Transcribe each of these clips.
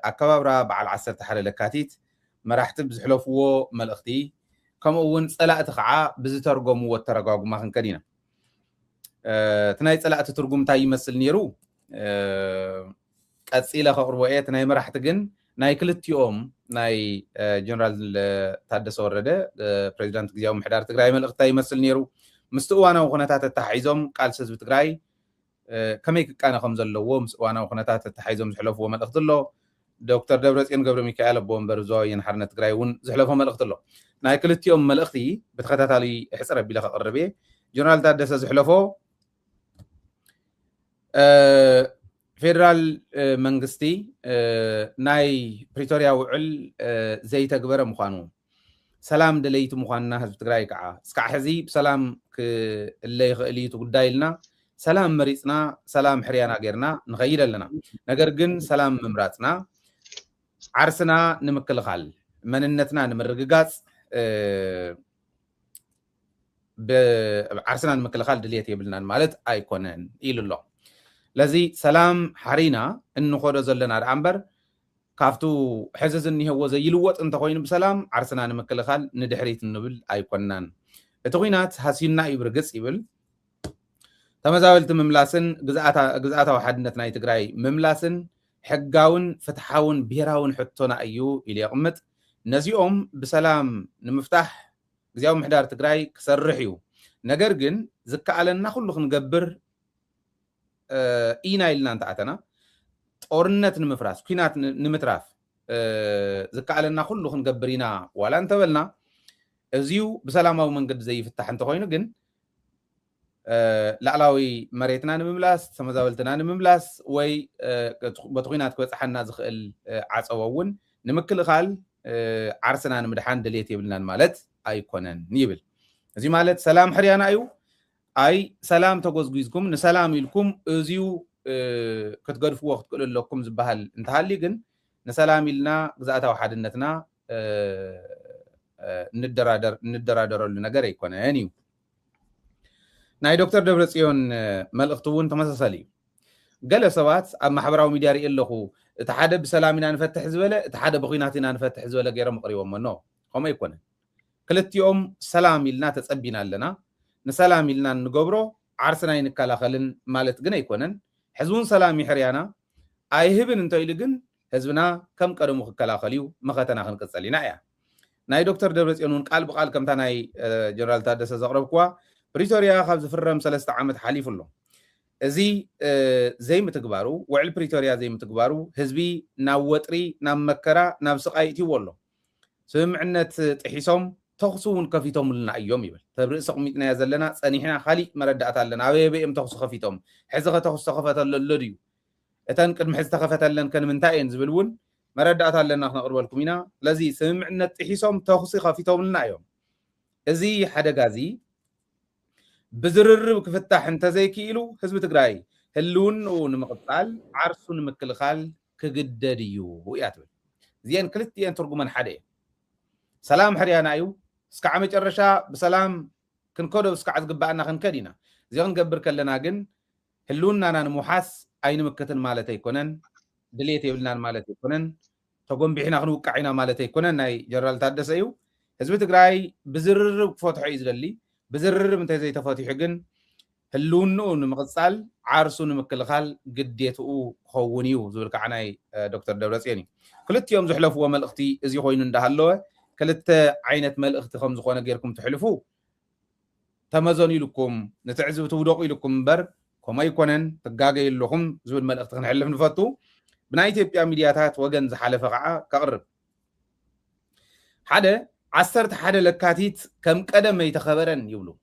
أكبر بعد 10 حالة لكاتيت مراحت بزحلفوه ملأختي كما ون صلاة خعا بزترجم والترجم ما خنكدينا تناي صلاة ترجم تاي يمثل نيرو قصيله خقربوئه تناي مراحت جن ناي كلتيوم ناي جنرال تادس ورده بريزيدنت غياو محدار تግራይ ملأخታ يمثل نيرو مستوانا وخناتات التحيزم قال سز بتግራይ كمي كانا خم زلو مستوانا وخناتات التحيزم زحلفو ملأخت له دكتور دبرصيون ገብረ ሚካኤል ቦምበር ዞይ ينحرنا تግራይ ون زحلفو ملأخت له ناي كلتيوم ملأختي بتختاتالي حصر بلا خقربي جنرال تادس زحلفو فيدرال منغستي ناي بريتوريا وعل زي تقبر مخانو سلام دليت مخاننا حزب تግራይ كعا اسكع حزي بسلام اللي يخليتو قدايلنا سلام مريصنا سلام حريانا غيرنا نغير لنا نجر جن سلام ممراتنا عرسنا نمكل خال مننتنا نمرغغاص عرسنا نمكل خال دليت يبلنا مالت ايكونن يلو لذي سلام حرينا انه خدو زلنا العنبر كافتو حزز اني هو زي يلوط انت خوين بسلام عرسنا نمكل خال ندحريت النبل ايكونن اتغينات حسينا يبرغص يبل تمزاولت مملاسن غزاتا وحدنتنا يتግራይ مملاسن حقاون فتحاون بيراون حطونا ايو الى يقمت نزيوم بسلام نمفتح غزاو محدار تግራይ كسرحيو ነገር ግን ዝከአለና ሁሉ ክንገብር ኢና ኢልና እንታአተና ጦርነት ንምፍራስ ኩናት ንምትራፍ ዝከአለና ሁሉ ክንገብሪና ዋላ እንተበልና እዚው በሰላማዊ መንገድ ዘይፍታሕ እንተ ኮይኑ ግን ላዕላዊ መሬትና ንምምላስ ተመዛበልትና ንምምላስ ወይ በትኩናት ክበፅሓና ዝኽእል ዓፀወውን ንምክልኻል ዓርስና ንምድሓን ድሌት ይብልናን ማለት ኣይኮነን ይብል እዚ ማለት ሰላም ሕርያና እዩ أي سلام تجوزكم نسلام لكم أزيو كتقرفوا وقت كل لكم زبهال انتهالي جن نسلام لنا جزء واحد النتنا ندرادر لنا جري كنا يعني ناي دكتور دبرصيون ملأختون تمسسلي قال سوات أما حبراو ميدياري إلا هو تحدى بسلامنا نفتح زوله تحدى بخيناتنا نفتح زوله غير مقريب منه هم يكون كلت يوم سلام لنا تسبينا لنا نسلام لنا نقبره عرسنا ينكالاخلن مالت جن يكونن حزبون سلامي حريانا أيهبن انتو يلقن حزبنا كم قدمو كالاخليو مختنا خنقصلينا يا ناي دكتور دبرصيون قال بقال كم تناي جنرال تادس زقربكوا بريتوريا خبز فرم 3 عامات حليف له ازي زي متغبارو وعل بريتوريا زي متغبارو حزبي ناوطري نامكرا نابسقايتي ولو سمعنت طحيسوم تخصون كفيتهم لنا ايوم يبل تبرئ سقميتنا يزلنا صنيحنا خالي مردات لنا ابيبم تخص خفيتهم حزقه تخص خفت للديو اتن قدم حز تخفت لنا كن منتاين زبلون مردات لنا نقربلكم هنا لذي سمعنا تحيسهم تخص خفيتهم لنا ايوم ازي حدغازي بزرر كفتح انت زي كيلو حزب تግራይ هلون ونمقطال عرسون مكلخال كجدديو وياتبل زين كلتين ترجمان حدا سلام حريانا ايو اسكع مጨረሻ بسلام كنكودو اسكع ዝግባአና ክንከዲና እዚን ገብር ከለና ግን ህሉናና ንሙሓስ አይን መከተን ማለት አይኮነን ድሌት ይብልናን ማለት አይኮነን ተጎንቢሕና ክንውቃዒና ማለት አይኮነን ናይ ጀነራል ታደሰ እዩ ህዝቢ ትግራይ ብዝርርብ ክፈትሖ እዩ ዝደሊ بزرر من تزي تفاتيح جن هلونو نمقصال عرسو نمكلخال قديتو خونيو زول كعناي دكتور دبرصيوني كلت يوم زحلفوا ملأختي ازي خوين اندهالو كلت عينت ملأختي خمس خونا غيركم تحلفو تمازوني لكم نتعزب تودقوا لكم بر كما يكونن تقاقي لكم زول ملأختي خنحلف نفتو بنا إثيوبيا ميدياتات وجن زحلف قعا كقرب حدا عسرت حدا لكاتيت كم قدم يتخبرن يبلو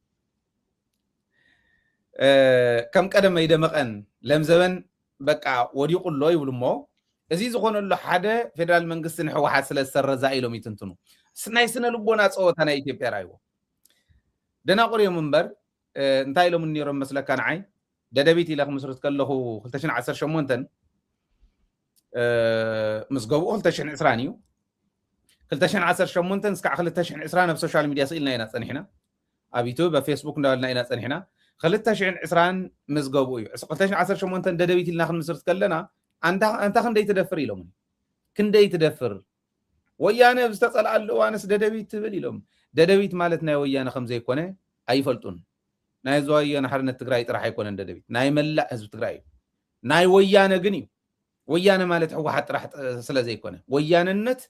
كم قدم يدمقن لم زمن بقى ودي يقول له يبلو مو ازي زخون له حدا فدرال منغست حوحات سلا سرزا ايلو ميتنتنو سناي سنه لبونا صوتنا ايثيوبيا رايو دنا قري منبر انتاي لو منيرو مسلك كان عي ددبيتي لك مسرت كله 2018 مسغبو 2020 كلتشن 18 اسكع كلتشن 20 بسوشيال ميديا سئلنا هنا صنحنا ابيتو بفيسبوك ندالنا هنا صنحنا كلتشن 20 مزغبو كلتشن 18 ددبيت لنا خن مسرت كلنا انت خن دي تدفر يلوم كندي تدفر ويانا بستطلع الوانس ددبيت تبليلهم ددبيت مالتنا ويانا خمزة يكونه أي فلتون ناي زوايانا حرنا تقرأي راح يكون ددبيت ناي ملا حزب تقرأي ناي ويانا جنيو ويانا مالت هو حتى راح سلازي يكونه ويانا النت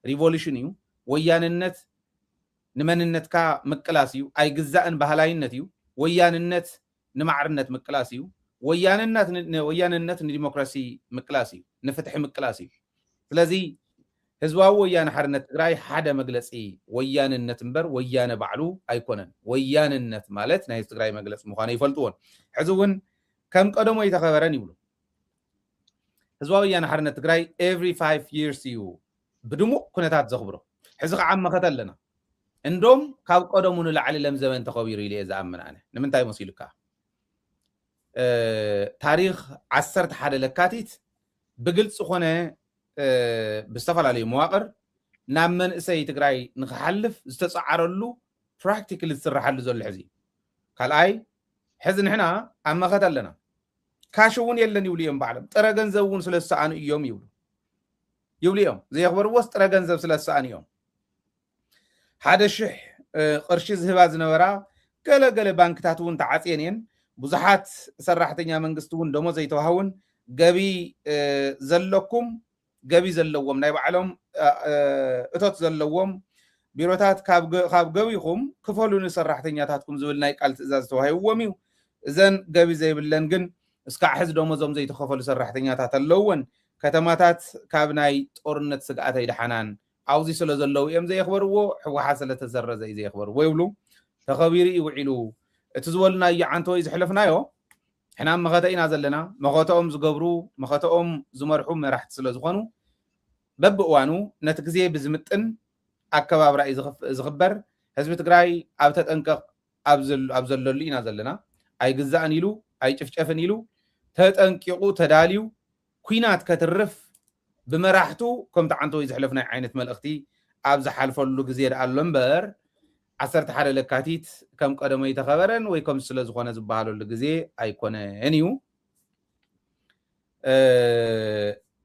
ريفولوشنيو ويانا النت نمن النت كا مكلاسيو أي جزء بهلاي النتيو ويانا النت نمعر النت مكلاسيو ويانا النت ديمقراطي مكلاسي نفتح مكلاسي ስለዚህ ህዝባዊ ወያነ ሓርነት ትግራይ ሓደ መግለፂ ወያንነት እምበር ወያነ ባዕሉ ኣይኮነን ወያንነት ማለት ናይ ትግራይ መግለፂ ምዃኑ ይፈልጥዎን ሕዚ እውን ከም ቀደሞ ይተኸበረን ይብሉ ህዝባዊ ወያነ ሓርነት ትግራይ every 5 years እዩ ብድሙቕ ኩነታት ዘኽብሮ ሕዚ ከዓ መኸተ ኣለና እንዶም ካብ ቀደሙ ንላዕሊ ለም ዘመን ተኸቢሩ ኢለ ዝኣምን ኣነ ንምንታይ መሲሉካ ታሪክ 11 ለካቲት ብግልጽ ኾነ ብዝተፈላለዩ መዋቕር ናብ መንእሰይ ትግራይ ንኽሓልፍ ዝተፀዓረሉ ፕራክቲካሊ ዝስራሓሉ ዘሎ ሕዚ ካልኣይ ሕዚ ንሕና ኣብ መኸት ኣለና ካሽ እውን የለን ይብሉ እዮም ባዕሎም ጥረ ገንዘብ እውን ስለ ዝሰኣኑ እዮም ይብሉ እዮም ዘይኽበርዎስ ጥረ ገንዘብ ስለ ዝሰኣኑ እዮም 1,000 ቅርሺ ዝህባ ዝነበራ ገለገለ ባንክታት እውን ተዓፅየን እየን ብዙሓት ሰራሕተኛ መንግስቲ እውን ደሞ ዘይተዋሃውን ገቢ ዘለኩም ገቢ ዘለዎም ናይ ባዕሎም እቶት ዘለዎም ቢሮታት ካብ ገቢኹም ክፈሉ ንሰራሕተኛታትኩም ዝብል ናይ ቃል ትእዛዝ ተዋሂብዎም እዩ እዘን ገቢ ዘይብለን ግን እስካዕ ሕዚ ደሞዞም ዘይተኸፈሉ ሰራሕተኛታት ኣለውን ከተማታት ካብ ናይ ጦርነት ስግኣት ኣይድሓናን ኣብዚ ስለ ዘለው እዮም ዘይኽበርዎ ሕወሓት ስለተዘረዘ እዩ ዘይኽበርዎ ይብሉ ተኸቢሩ ይውዒሉ እቲ ዝበሉናዮ ዓንተ ወይ ዝሕለፍናዮ ሕና መኸተ ኢና ዘለና መኸተኦም ዝገብሩ መኸተኦም ዝመርሑ መራሕቲ ስለ ዝኾኑ በብእዋኑ ነቲ ግዜ ብዝምጥን ኣከባቢ ራእይ ዝኽበር ህዝቢ ትግራይ ኣብ ተጠንቀቕ ኣብ ዘለሉ ኢና ዘለና ኣይግዛእን ኢሉ ኣይጭፍጨፍን ኢሉ ተጠንቂቑ ተዳልዩ ኩናት ከትርፍ ብመራሕቱ ከምቲ ዓንተ ወይ ዝሕለፍናይ ዓይነት መልእኽቲ ኣብ ዝሓልፈሉ ግዜ ደኣ ኣሎ እምበር 11 ለካቲት ከም ቀደሞ ይተኸበረን ወይ ከም ስለ ዝኾነ ዝበሃለሉ ግዜ ኣይኮነን እዩ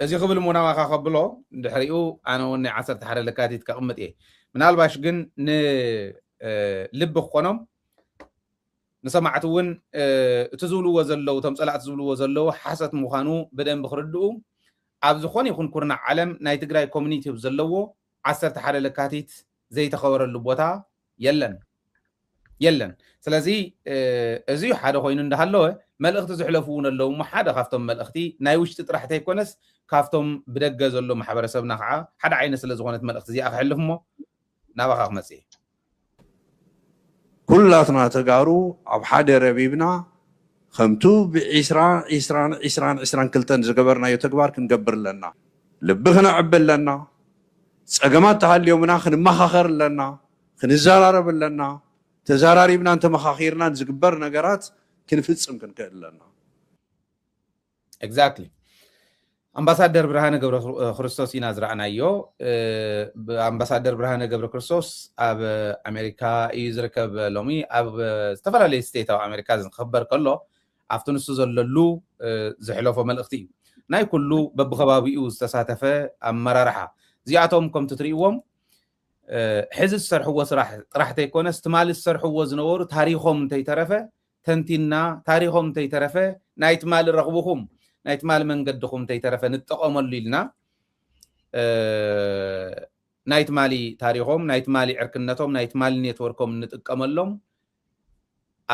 እዚ ክብል ሙናዋኻ ከብሎ ድሕሪኡ ኣነ እውን ናይ 11 ለካቲት ከቕምጥ እየ ምናልባሽ ግን ንልቢ ክኾኖም ንሰማዕቲ እውን እቲ ዝብልዎ ዘለው እቶም ፀላእቲ ዝብልዎ ዘለው ሓሰት ምዃኑ ብደንቢ ክርድኡ ኣብ ዝኾነ ይኹን ኩርናዕ ዓለም ናይ ትግራይ ኮሚኒቲ ዘለዎ 11 ለካቲት ዘይተኸበረሉ ቦታ የለን ስለዚ እዚ ሓደ ኮይኑ እንዳሃለወ መልእኽቲ ዝሕለፉ እውን ኣለዉ እሞ ሓደ ካብቶም መልእኽቲ ናይ ውሽጢ ጥራሕ እንተይኮነስ ካብቶም ብደገ ዘሎ ማሕበረሰብና ከዓ ሓደ ዓይነት ስለ ዝኾነት መልእኽቲ እዚኣ ክሕልፍ እሞ ናባኻ ክመፅእ ኩላትና ተጋሩ ኣብ ሓደ ረቢብና ከምቱ ብ2022 ዝገበርናዮ ተግባር ክንገብር ኣለና ልቢ ክነዕቢ ኣለና ፀገማት ተሃልዮምና ክንመኻኸር ኣለና ክንዘራረብ ኣለና ተዘራሪብና እንተመኻኺርና ዝግበር ነገራት ክንፍፅም ክንክእል ኣለና ኤግዛክትሊ ኣምባሳደር ብርሃነ ገብረ ክርስቶስ ኢና ዝረኣናዮ ኣምባሳደር ብርሃነ ገብረ ክርስቶስ ኣብ ኣሜሪካ እዩ ዝርከብ ሎሚ ኣብ ዝተፈላለዩ ስቴት ኣብ ኣሜሪካ ዝኽበር ከሎ ኣብቲ ንሱ ዘለሉ ዝሕለፎ መልእኽቲ እዩ ናይ ኩሉ በብኸባቢኡ ዝተሳተፈ ኣመራርሓ እዚኣቶም ከምቲ ትርእይዎም ሕዚ ዝሰርሕዎ ስራሕ ጥራሕ እንተይኮነስ ትማሊ ዝሰርሕዎ ዝነበሩ ታሪኾም እንተይተረፈ ተንቲና ታሪኾም እንተይተረፈ ናይ ትማሊ ረኽብኹም ናይ ትማሊ መንገድኹም እንተይተረፈ ንጠቐመሉ ኢልና ናይ ትማሊ ታሪኾም ናይ ትማሊ ዕርክነቶም ናይ ትማሊ ኔትወርኮም ንጥቀመሎም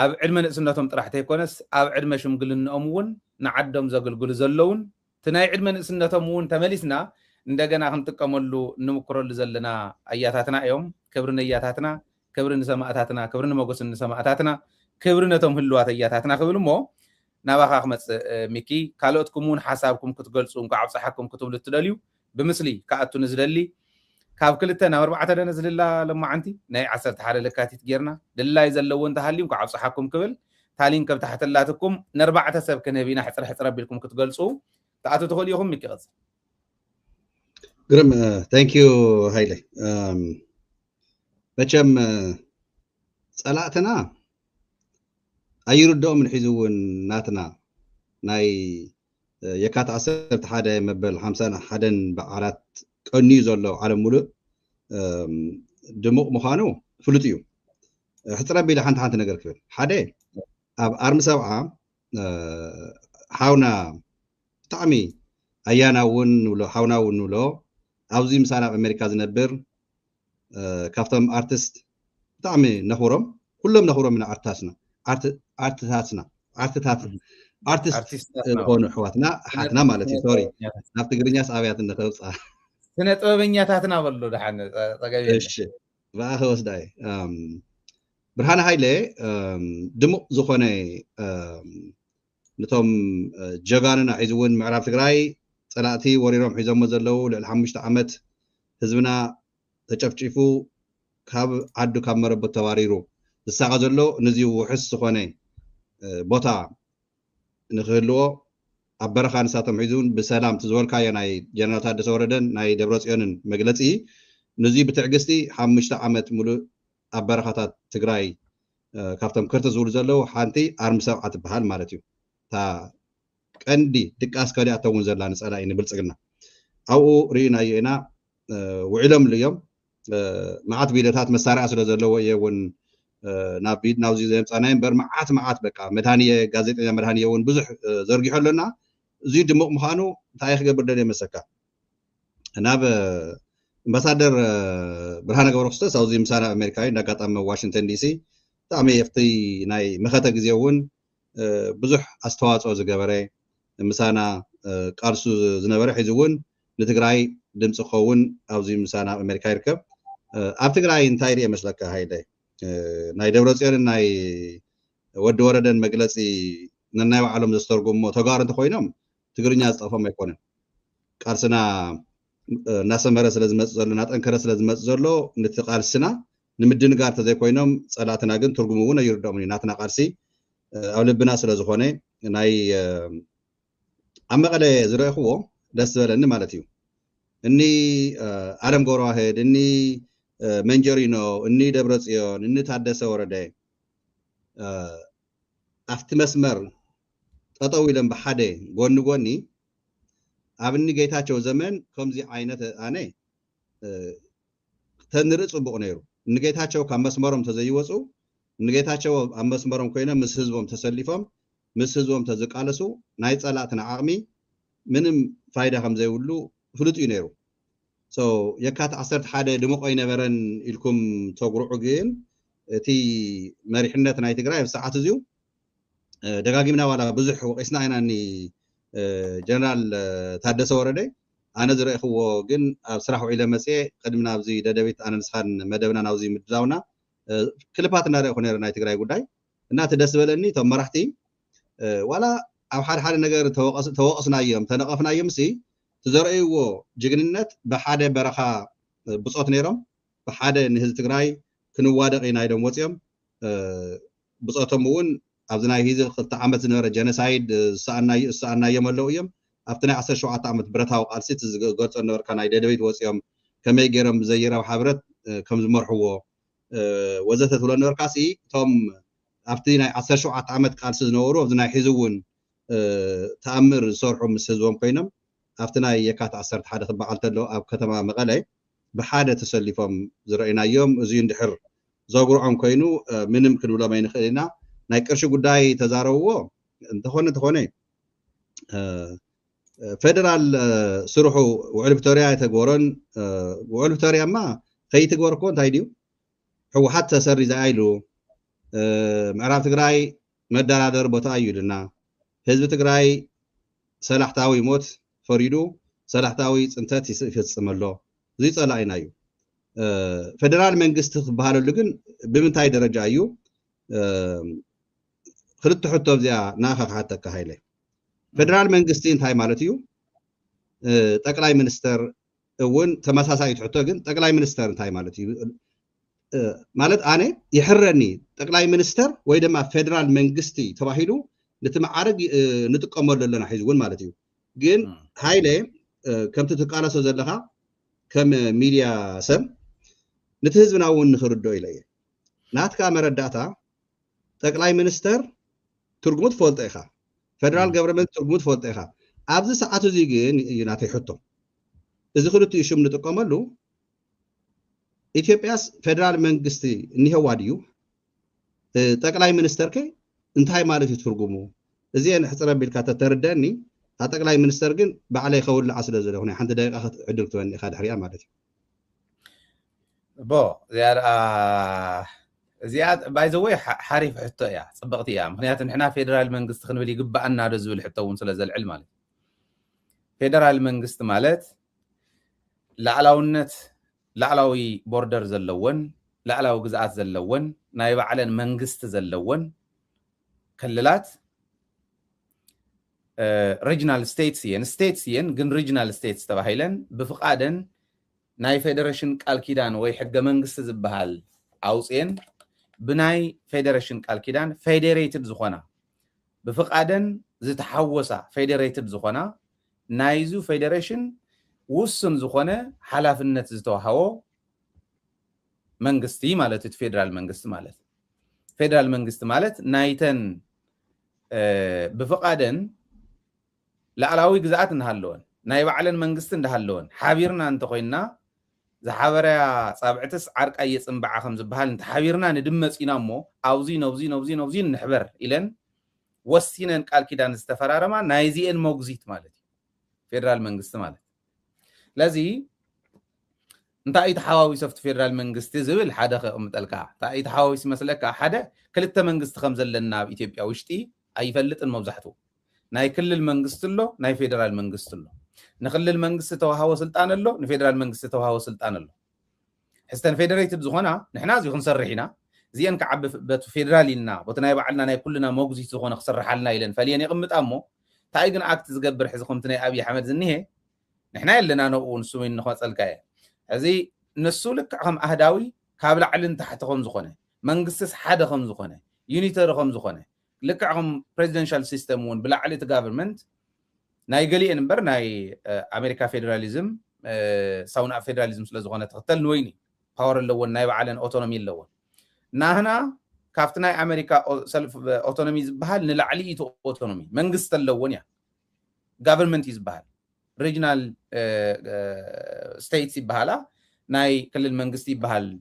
ኣብ ዕድመ ንእስነቶም ጥራሕ እንተይኮነስ ኣብ ዕድመ ሽምግልንኦም እውን ንዓዶም ዘገልግሉ ዘለውን እቲ ናይ ዕድመ ንእስነቶም እውን ተመሊስና እንደገና ክንጥቀመሉ ንምክረሉ ዘለና ኣያታትና እዮም ክብሪ ንኣያታትና ክብሪ ንሰማዕታትና ክብሪ ንመጎስ ንሰማዕታትና ክብሪ ነቶም ህልዋት ኣያታትና ክብል እሞ ናባኻ ክመፅእ ሚኪ ካልኦትኩም እውን ሓሳብኩም ክትገልፁ ካብ ፀሓኩም ክትብሉ ትደልዩ ብምስሊ ከኣቱ ንዝደሊ ካብ 2 ናብ 4 ደነ ዝልላ ለማዓንቲ ናይ 11 ለካቲት ጌርና ድላይ ዘለዎ እንተሃልዩ ካብ ፀሓኩም ክብል ታሊን ከም ታሕተላትኩም ን4 ሰብ ክንህቢና ሕፅር ሕፅር ኣቢልኩም ክትገልፁ ተኣቱ ትኽእሉ ኢኹም ሚኪ ቅፅል ግርም ታንክ ዩ ሃይለይ መቸም ፀላእትና ኣይርድኦም ንሒዙ እውን ናትና ናይ የካት 11 መበል 51 በዓላት ቀኒ ዘሎ ዓለም ሙሉእ ድሙቕ ምዃኑ ፍሉጥ እዩ ሕፅረ ቢላ ሓንቲ ነገር ክብል ሓደ ኣብ ኣርሚ ሰብዓ ሓውና ብጣዕሚ ኣያናውን ንብሎ ሓውናውን ንብሎ ኣብዚ ምሳና ኣብ ኣሜሪካ ዝነብር ካብቶም ኣርቲስት ብጣዕሚ ነኽብሮም ኩሎም ነኽብሮም ኢና ኣርቲስት ዝኾኑ ኣሕዋትና ሓትና ማለት እዩ ሶሪ ናብ ትግርኛስ ኣብያት ንኸውፃ ስነ ጥበበኛታትና በሎ ድሓን ፀገብ እሺ ብኣኸ ወስዳ ብርሃነ ሃይለ ድሙቕ ዝኾነ ነቶም ጀጋንና ሒዙ እውን ምዕራብ ትግራይ ፀላእቲ ወሪሮም ሒዞሞ ዘለው ልዕሊ 5 ዓመት ህዝብና ተጨፍጪፉ ካብ ዓዱ ካብ መረበቱ ተባሪሩ ዝሳቐ ዘሎ ነዚ ውሕስ ዝኾነ ቦታ ንክህልዎ ኣብ በረኻ ንሳቶም ሒዙን ብሰላም ትዝበልካዮ ናይ ጀነራል ታደሰ ወረደን ናይ ደብረፅዮንን መግለፂ ነዚ ብትዕግስቲ 5 ዓመት ሙሉእ ኣብ በረኻታት ትግራይ ካብቶም ክርተ ዝብሉ ዘለው ሓንቲ ኣርሚ ሰብዓ ትበሃል ማለት እዩ እታ ቀንዲ ድቃስ ከሊኣቶም እውን ዘላ ንፀላኢ ንብልፅግና ኣብኡ ርኢናዮ ኢና ውዒሎምሉ እዮም መዓት ቪድዮታት መሳርያ ስለ ዘለዎ እየ እውን ናብዚ ዘምፃናዮ እምበር መዓት በቃ መድሃንየ ጋዜጠኛ መድሃንየ እውን ብዙሕ ዘርጊሖ ኣለና እዚ ድሙቕ ምዃኑ እንታይ ክገብር ደልየ መሰካ ናብ ኣምባሳደር ብርሃነ ገብረ ክርስቶስ ኣብዚ ምሳና ኣሜሪካዊ እንዳጋጣሚ ዋሽንግተን ዲሲ ብጣዕሚ የፍቲ ናይ መኸተ ግዜ እውን ብዙሕ ኣስተዋፅኦ ዝገበረ ምሳና ቃልሱ ዝነበረ ሒዙ እውን ንትግራይ ድምፂ ክኸውን ኣብዚ ምሳና ኣሜሪካ ይርከብ ኣብ ትግራይ እንታይ ርአ መስለካ ሃይለ ናይ ደብረፅዮንን ናይ ወዲ ወረደን መግለፂ ነናይ ባዕሎም ዘስተርጉሞ ተጋሩ እንተኮይኖም ትግርኛ ዝጠቕፎም ኣይኮነን ቃልስና እናሰመረ ስለ ዝመፅእ ዘሎ እናጠንከረ ስለ ዝመፅእ ዘሎ ነቲ ቃልስና ንምድንጋር ተዘይኮይኖም ፀላእትና ግን ትርጉሙ እውን ኣይርድኦምን እዩ ናትና ቃልሲ ኣብ ልብና ስለ ዝኾነ ናይ ኣብ መቐለ ዝረእኽዎ ደስ ዝበለኒ ማለት እዩ እኒ ዓለም ገብረዋህድ እኒ መንጀሪኖ እኒ ደብረፅዮን እኒ ታደሰ ወረደ ኣብቲ መስመር ጠጠው ኢሎም ብሓደ ጎኒ ጎኒ ኣብ እኒ ጌታቸው ዘመን ከምዚ ዓይነት ኣነ ተንርኢ ፅቡቕ ነይሩ ንጌታቸው ካብ መስመሮም ተዘይወፁ ንጌታቸው ኣብ መስመሮም ኮይኖም ምስ ህዝቦም ተሰሊፎም ምስ ህዝቦም ተዝቃለሱ ናይ ፀላእትና ዓቕሚ ምንም ፋይዳ ከም ዘይብሉ ፍሉጥ እዩ ነይሩ የካት 11 ድሙቕ ኣይነበረን ኢልኩም ተጉርዑ ግን እቲ መሪሕነት ናይ ትግራይ ኣብ ሰዓት እዚኡ ደጋጊምና ዋላ ብዙሕ ወቂስና ኢናኒ ጀነራል ታደሰ ወረደ ኣነ ዝረእኽዎ ግን ኣብ ስራሕ ውዒለ መፅአ ቅድሚ ናብዚ ደደቢት ኣነ ንስኻን መደብና ናብዚ ምድላውና ክልፓት እናርአኹ ነይረ ናይ ትግራይ ጉዳይ እና እቲ ደስ በለኒ እቶም መራሕቲ ዋላ ኣብ ሓደ ነገር ተወቐስናዮም ተነቐፍናዮም ሲ ትዘርእይዎ ጅግንነት ብሓደ በረኻ ብፆት ነይሮም ብሓደ ንህዝቢ ትግራይ ክንዋደቕ ኢና ኢሎም ወፂኦም ብፆቶም እውን ኣብዚ ናይ ሂዚ 2 ዓመት ዝነበረ ጀነሳይድ ዝሰኣናዮም ኣለው እዮም ኣብቲ ናይ 17 ዓመት ብረታዊ ቃልሲ እቲ ዝገልፆ ነበርካ ናይ ደደቢት ወፂኦም ከመይ ገይሮም ብዘይራብ ሓብረት ከም ዝመርሕዎ ወዘተ ትብሎ ነበርካ ሲ እቶም ኣብቲ ናይ 17 ዓመት ቃልሲ ዝነበሩ ኣብዚ ናይ ሒዚ እውን ተኣምር ዝሰርሑ ምስ ህዝቦም ኮይኖም ኣብቲ ናይ የካት 11 ክበዓል ተሎ ኣብ ከተማ መቐለ ብሓደ ተሰሊፎም ዝረአናዮም እዙይ እንድሕር ዘጉርዖም ኮይኑ ምንም ክንብሎም ኣይንኽእል ኢና ናይ ቅርሺ ጉዳይ ተዛረብዎ እንተኾነ ፌደራል ስርሑ ውዕል ቪክቶርያ የተግበሮን ውዕል ቪክቶርያማ ከይትግበር እኮ እንታይ ድዩ ሕወሓት ተሰሪዛ ኢሉ ምዕራብ ትግራይ መደራደር ቦታ እዩ ኢሉና ህዝቢ ትግራይ ሰላሕታዊ ሞት ፈሪዱ ሰላሕታዊ ፅንተት ይፍፅመሎ እዚ ፀላኢና እዩ ፌደራል መንግስቲ ክበሃለሉ ግን ብምንታይ ደረጃ እዩ ክልተ ሕቶ እዚኣ ናኻ ክሓተካ ሃይለ ፌደራል መንግስቲ እንታይ ማለት እዩ ጠቅላይ ሚኒስተር እውን ተመሳሳይ ትሕቶ ግን ጠቅላይ ሚኒስተር እንታይ ማለት እዩ ማለት ኣነ ይሕረኒ ጠቅላይ ሚኒስተር ወይ ድማ ፌደራል መንግስቲ ተባሂሉ ነቲ ማዕረግ ንጥቀመሉ ኣለና ሒዙ እውን ማለት እዩ ግን ሃይለ ከምቲ ትቃለሶ ዘለኻ ከም ሚድያ ሰብ ነቲ ህዝብና እውን ንኽርድኦ ኢለ እየ ናትካ መረዳእታ ጠቅላይ ሚኒስተር ትርጉሙ ትፈልጦ ኢኻ ፌደራል ገቨርንመንት ትርጉሙ ትፈልጦ ኢኻ ኣብዚ ሰዓት እዚ ግን ናተይ ሕቶ እዚ ክልቲኡ ሽም ንጥቀመሉ ኢትዮጵያስ ፌደራል መንግስቲ እኒሄዋ ድዩ ጠቅላይ ሚኒስተር ከ እንታይ ማለት እዩ ትርጉሙ እዚአን ሕፅረ ቢልካ ተተርደኒ ጠቅላይ ሚኒስተር ግን ባዕለይ ከውልዓ ስለ ዘለኹነ ሓንቲ ደቂቃ ዕድል ክትበኒ ኢኻ ድሕሪኣ ማለት እዩ ቦ زياد باي زوي حريف حتى يا صبغتي يا مخنيات نحنا فيدرال منغست خنبل يقبعنا دو زبل حتى ونسلا العلم مالت فيدرال منغست مالت لعلاونت لعلاوي بوردر زلون لعلاو جزات زلون نايب علن منغست زلون كللات ريجنال ستيتسين جن ريجنال ستيتس تبعيلن بفقادن ناي فيدريشن قال كيدان وي حق منغست زبحال اوصين بناي فيدريشن قال كيدان فيدريتد زخونا بفقادن زتحوسا فيدريتد زخونا نايزو فيدريشن وسن زخونا حلافنت زتوهاو منغستي مالت فيدرال منغست مالت فيدرال منغست مالت نايتن بفقادن لعلاوي جزات نهالون ناي بعلن منغست ندهالون حابيرنا انت خوينا زحابريا صابعتس عرق اي صنبع خم زبحال انت حابيرنا ندمصينا مو اوزي نحبر الين وسينن قال كيدان استفرارما نايزين موغزيت مالت فيدرال منغست مالت لذي انت اي تحاوي سفت فيدرال منغست زبل حدا قمطلكا تا اي تحاوي مسلك حدا كلته منغست خم زلنا بايثيوبيا وشتي ايفلطن مبزحتو ناي كل المنغست له ناي فيدرال منغست له نخلي المنغست توهاو سلطان له نفيدرال منغست توهاو سلطان له حستن فيدريتد زخونا نحنا زي خنصرحينا زين كعب فيدرالينا بتناي بعلنا ناي كلنا موغزي زخونا خسرحالنا يلن فلين يقمط امو تاي جن اكت زغبر حزكم تناي ابي احمد زنيه نحنا يلنا نو نسوين نخصلكاي ازي نسو لك خم اهداوي كابل علن تحتكم زخونه منغستس حدا خم زخونه يونيتر خم زخونه لكعهم presidential system ون بلا عليه government ناي قلي انبر ناي امريكا فيدراليزم ساونا فيدراليزم سلازغونه تختل نويني باور لون ناي بعلن اوتونومي لون ناهنا كافتنا امريكا سلف اوتونومي زبحال نلعليتو اوتونومي منغست لون يا government يزبحال regional states يبحالا ناي كل المنغست يبحال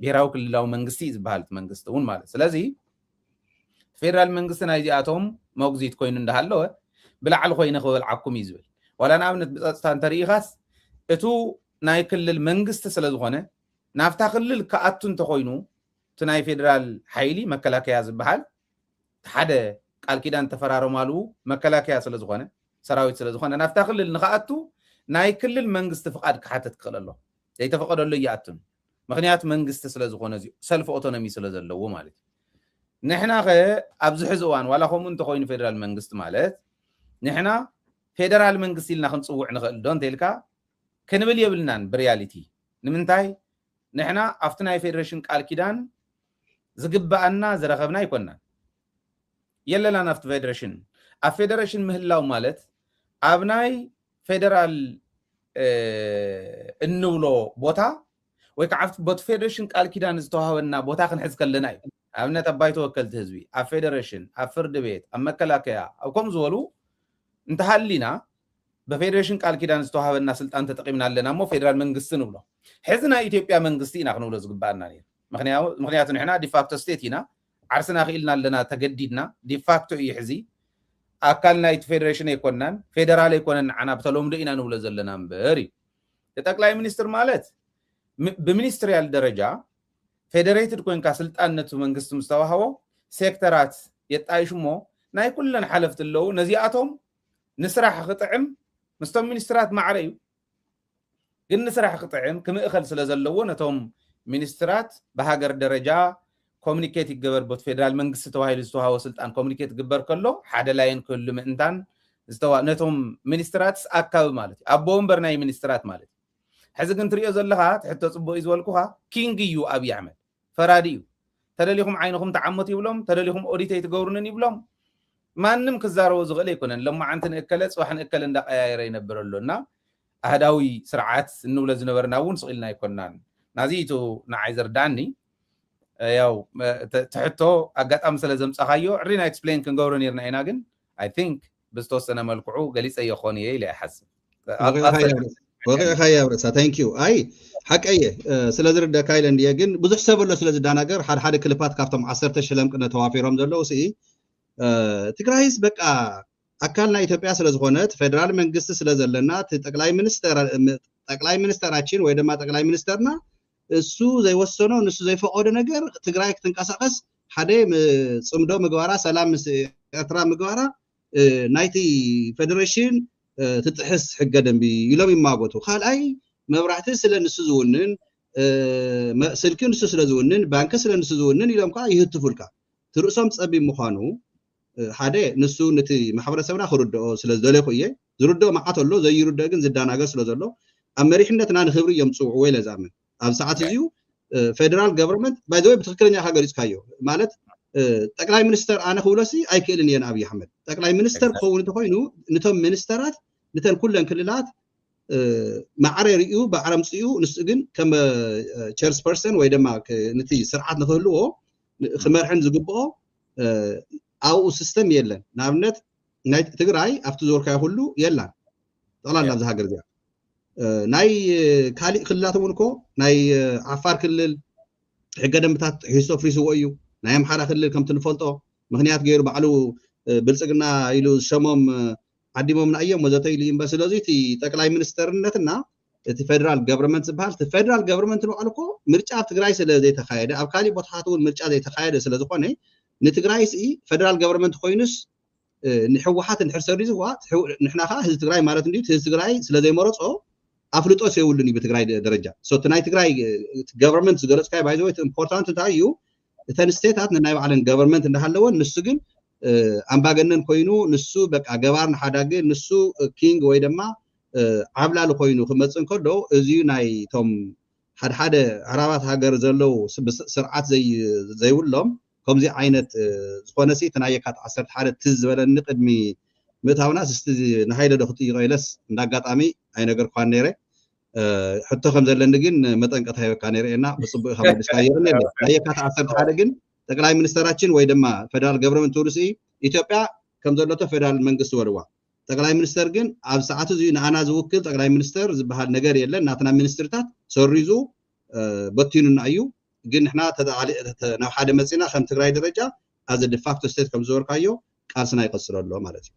بيراو كل لو منغستي يزبحال منغست ون مال سلازي فيدرال منغست نايزياتهم موغزيت كوين اندهالو بلعل خوينه خو العكم يزبل ولا نامنت بصستان تاريخاس اتو ناي كلل منغست سلازغونه نافتا كلل كاتون تخوينو تناي فيدرال حيلي مكلاكيا زبحال حدا قال كيدان تفرارو مالو مكلاكيا سلازغونه سراويت سلازغونه نافتا كلل نخاتو ناي كلل منغست فقاد كحاتت كللو يتفقدوا لي ياتون مخنيات منغست سلازغونه زي سلف اوتونومي سلازلو مالت نحنا غي ابز حزوان ولا خمون تخوين فيدرال منغست مالت نحنا فيدرال منغست لنا خنصوع نخل دون تلكا كنبل يبلنان برياليتي نمنتاي نحنا افتناي فيدريشن قال كيدان زغبانا زرخبنا يكوننا يللا نفت فيدريشن افيدريشن مهلاو مالت ابناي فيدرال انولو بوتا ويكعفت بوت فيدريشن قال كيدان زتوهاونا بوتا خنحز كلنا ابنا تباي توكلت حزبي افيدريشن افرد بيت امكلاكيا او كم زولو انت حلينا بفيدريشن قال كيدان زتوهاونا سلطان تطقيمنا لنا مو فيدرال منغست نبلو حزنا ايثيوبيا منغستينا خنولو زغبانا ني مخنياتو نحنا ديفاكتو ستيتينا عرسنا خيلنا لنا تجديدنا ديفاكتو يحزي اكلنا فيدريشن يكونن فيدرال يكونن عنا بتلوم دينا نبلو زلنا مبري تطقلاي مينستر مالت بمينستريال درجه فيدريتد كوين كسلطانته منغست مستوهاو سيكترات يطايشمو ناي كلن حلفت اللو نزياتهم نسرح قطعم مستم مينسترات معريو ግን نسرح قطعم كمئخل ስለዘለዎ ነቶም ሚኒስትራት በሃገር ደረጃ ኮሙኒኬት ይገበርበት ፌደራል መንግስት ተዋሂል ዝተዋሃወ ስልጣን ኮሙኒኬት ግበር ከሎ ሓደ ላይን ኩሉ ምእንታን ዝተዋ ነቶም ሚኒስትራት አካብ ማለት አቦም በርናይ ሚኒስትራት ማለት حزق انتريو زلها تحت صبو يزولكوها كينج يو ابي احمد فراديو تدليهم عينكم تعمت يبلهم تدليهم اوديت يتغورنن يبلهم مانم كزارو زغل يكونن لما عنتن اكلص وحن اكل اندقاير ينبرلونا اهداوي سرعات انو لزنبرنا ون سقيلنا يكونن نازيتو نعيزر داني ያው ተሕቶ አጋጣም ስለዘምጻኻዮ ሪና ኤክስፕሌን ክንገብሮ ነርና ኢና ግን አይ ቲንክ بستوسنا ملكعو قليس أي خوني لا أحسن وقع خيا برسا ثانك يو اي حق اي سلازر دا كايلن ديغن بزح سبل سلاز داناغر حد كليبات كافتم 10 شلم قنه توافيرهم دلو سي تግራይስ በቃ አካልና ኢትዮጵያ ስለዝሆነት ፌደራል መንግስት ስለዘለና ጠቅላይ ሚኒስተራችን ወይ ደማ ጠቅላይ ሚኒስተርና እሱ ዘይወሰነው እሱ ዘይፈቀደ ነገር ትግራይ ክትንቀሳቀስ ሓደ ጽምዶ ምግባራ ሰላም ኤርትራ ምግባራ ናይቲ ፌደሬሽን ትጥሕስ ሕገ ደንቢ ኢሎም ይማጎቱ ካልኣይ መብራህቲ ስለንሱ ዝውንን ስልክ ንሱ ስለዝውንን ባንክ ስለንሱ ዝውንን ኢሎም ካ ይህትፉልካ ትርሶም ጸቢ ምዃኑ ሓደ ንሱ ነቲ ማሕበረሰብና ክርድኦ ስለዘለኹ እየ ዝርድኦ ማዓተሎ ዘይርድኦ ግን ዝዳናገር ስለዘሎ ኣብ መሪሕነትና ንኽብሪ የምጽውዑ ወይ ለዛምን ኣብ ሰዓት እዚዩ ፌደራል ገቨርንመንት ባይ ዘ ወይ ብትክክለኛ ካገሪጽካዮ ማለት ጠቅላይ ሚኒስተር ኣነ ክብለሲ ኣይክእልን እየን ኣብይ ኣሕመድ ጠቅላይ ሚኒስተር ክኸውን ተኮይኑ ነቶም ሚኒስተራት ነተን ኩለን ክልላት ማዕረሪኡ ባዕረምጽኡ ንሱ ግን ከም ቸርስ ፐርሰን ወይ ደማ ነቲ ስርዓት ንኽህልዎ ክመርሕን ዝግብኦ ኣው ሲስተም የለን ናብነት ናይ ትግራይ ኣብቲ ዞርካ ሁሉ የላን ጠቅላላ ኣብ ሃገር እዚኣ ናይ ካሊእ ክልላት ወንኮ ናይ ዓፋር ክልል ሕገ ደንብታት ሒሶ ፍሪስዎ እዩ ናይ ኣምሓራ ክልል ከምቲ ንፈልጦ ምክንያት ገይሩ ባዕሉ ብልጽግና ኢሉ ሸሞም ዓዲሞም ናዮም ወዘተ ኢሉ እምበር ስለዚ እቲ ጠቅላይ ሚኒስተርነትና እቲ ፌደራል ገቨርንመንት ዝበሃል እቲ ፌደራል ገቨርንመንት ንባዕሉ እኮ ምርጫ ኣብ ትግራይ ስለ ዘይተኻየደ ኣብ ካሊእ ቦታታት እውን ምርጫ ዘይተኻየደ ስለ ዝኾነ ንትግራይ ሲ ፌደራል ገቨርንመንት ኮይኑስ ንሕወሓት ንሕርሰሪ ዝዋ ንሕና ኻ ህዝቢ ትግራይ ማለት እንዴ ህዝቢ ትግራይ ስለ ዘይመረጾ ኣፍልጦ ሰይውልን በትግራይ ደረጃ ሶ ናይ ትግራይ ገቨርንመንት ዝገለጽካይ ባይ ዘ ወይ ኢምፖርታንት እንታይ እዩ እተን ስቴታት ናይ ባዕለን ገቨርንመንት እንዳሃለወን ንሱ ግን ኣምባገነን ኮይኑ ንሱ በቃ ገባር ንሓዳገ ንሱ ኪንግ ወይ ደማ ዓብላል ኮይኑ ክመጽን ከዶ እዚዩ ናይ ቶም ሓደ ዓራባት ሃገር ዘለው ስርዓት ዘይውሎም ከምዚ ዓይነት ዝኾነሲ ተናየካት 11 ትዝበለኒ ቅድሚ ምእታውና ስስቲ ንሃይለ ደኽቲ ይቀይለስ እንዳጋጣሚ ኣይ ነገር ኳን ነይረ ሕቶ ከም ዘለኒ ግን መጠንቀታ ይበካ ነይረና ብጽቡቕ ከመድስካ ይርነ ናየካት 11 ግን ጠቅላይ ሚኒስተራችን ወይ ደማ ፌደራል ገቨርንመንት ቱሪሲ ኢትዮጵያ ከም ዘለቶ ፌደራል መንግስት ወልዋ ጠቅላይ ሚኒስተር ግን ኣብ ሰዓቱ እዚ ንኣና ዝውክል ጠቅላይ ሚኒስተር ዝበሃል ነገር የለን ናትና ሚኒስትርታት ሰሪዙ በቲኑና እዩ ግን ንሕና ናብ ሓደ መጽና ከም ትግራይ ደረጃ ኣዘ ዲፋክቶ ስቴት ከም ዝወርካዮ ቃልስና ይቀጽለሎ ማለት እዩ